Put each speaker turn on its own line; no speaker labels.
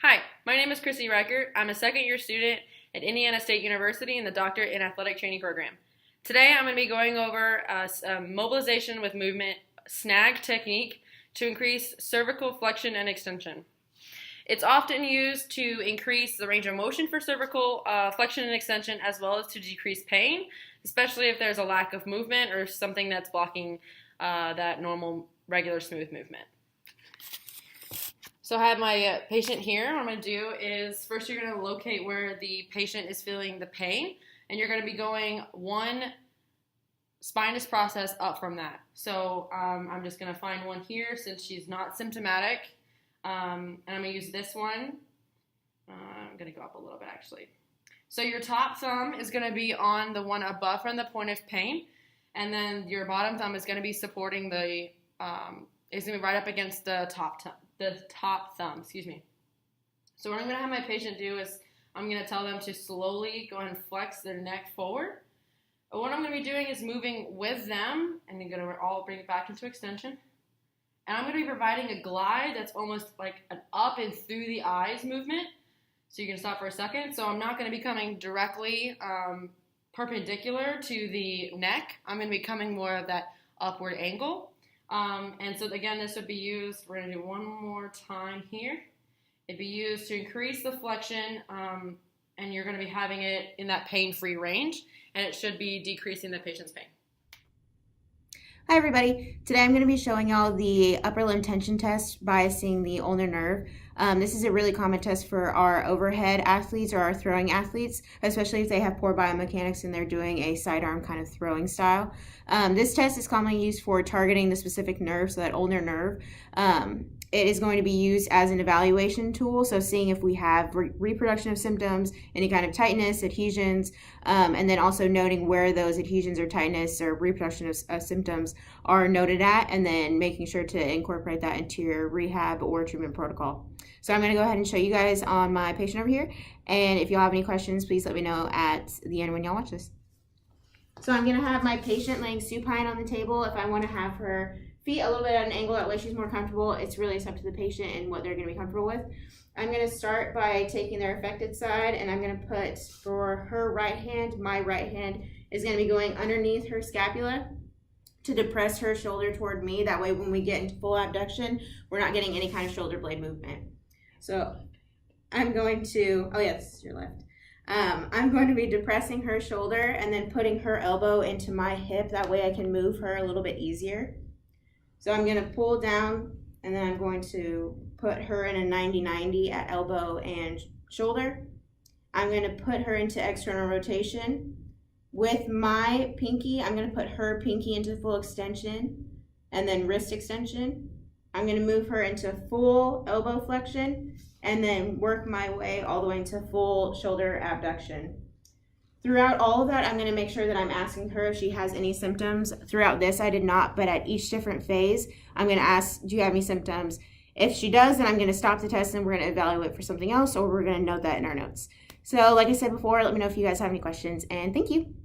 Hi, my name is Chrissy Reichert. I'm a second year student at Indiana State University in the Doctorate in Athletic Training program. Today I'm going to be going over a mobilization with movement snag technique to increase cervical flexion and extension. It's often used to increase the range of motion for cervical flexion and extension, as well as to decrease pain, especially if there's a lack of movement or something that's blocking that normal, regular, smooth movement. So I have my patient here. What I'm going to do is first you're going to locate where the patient is feeling the pain, and you're going to be going one spinous process up from that. So I'm just going to find one here since she's not symptomatic, and I'm going to use this one. I'm going to go up a little bit actually. So your top thumb is going to be on the one above from the point of pain, and then your bottom thumb is going to be supporting the, is going to be right up against the top thumb, excuse me. So what I'm going to have my patient do is I'm going to tell them to slowly go ahead and flex their neck forward. But what I'm going to be doing is moving with them, and I'm going to all bring it back into extension. And I'm going to be providing a glide that's almost like an up and through the eyes movement. So you can stop for a second. So I'm not going to be coming directly perpendicular to the neck. I'm going to be coming more of that upward angle. And so again, this would be used, we're going to do one more time here. It'd be used to increase the flexion, and you're going to be having it in that pain-free range, and it should be decreasing the patient's pain.
Hi everybody, today I'm going to be showing y'all the upper limb tension test biasing the ulnar nerve. This is a really common test for our overhead athletes or our throwing athletes, especially if they have poor biomechanics and they're doing a sidearm kind of throwing style. This test is commonly used for targeting the specific nerve, so that ulnar nerve. It is going to be used as an evaluation tool, so seeing if we have reproduction of symptoms, any kind of tightness, adhesions, and then also noting where those adhesions or tightness or reproduction of symptoms are noted at, and then making sure to incorporate that into your rehab or treatment protocol. So I'm going to go ahead and show you guys on my patient over here, and if y'all have any questions, please let me know at the end when y'all watch this. So I'm going to have my patient laying supine on the table. If I want to have her feet a little bit at an angle, that way she's more comfortable. It's really up to the patient and what they're going to be comfortable with. I'm going to start by taking their affected side, and I'm going to put, for her right hand, my right hand is going to be going underneath her scapula to depress her shoulder toward me. That way when we get into full abduction, we're not getting any kind of shoulder blade movement. So I'm going to, oh yeah, this is your left. I'm going to be depressing her shoulder and then putting her elbow into my hip. That way I can move her a little bit easier. So I'm going to pull down, and then I'm going to put her in a 90-90 at elbow and shoulder. I'm going to put her into external rotation. With my pinky, I'm going to put her pinky into full extension and then wrist extension. I'm going to move her into full elbow flexion and then work my way all the way into full shoulder abduction. Throughout all of that, I'm going to make sure that I'm asking her if she has any symptoms. Throughout this, I did not, but at each different phase, I'm going to ask, do you have any symptoms? If she does, then I'm going to stop the test and we're going to evaluate for something else, or we're going to note that in our notes. So like I said before, let me know if you guys have any questions, and thank you.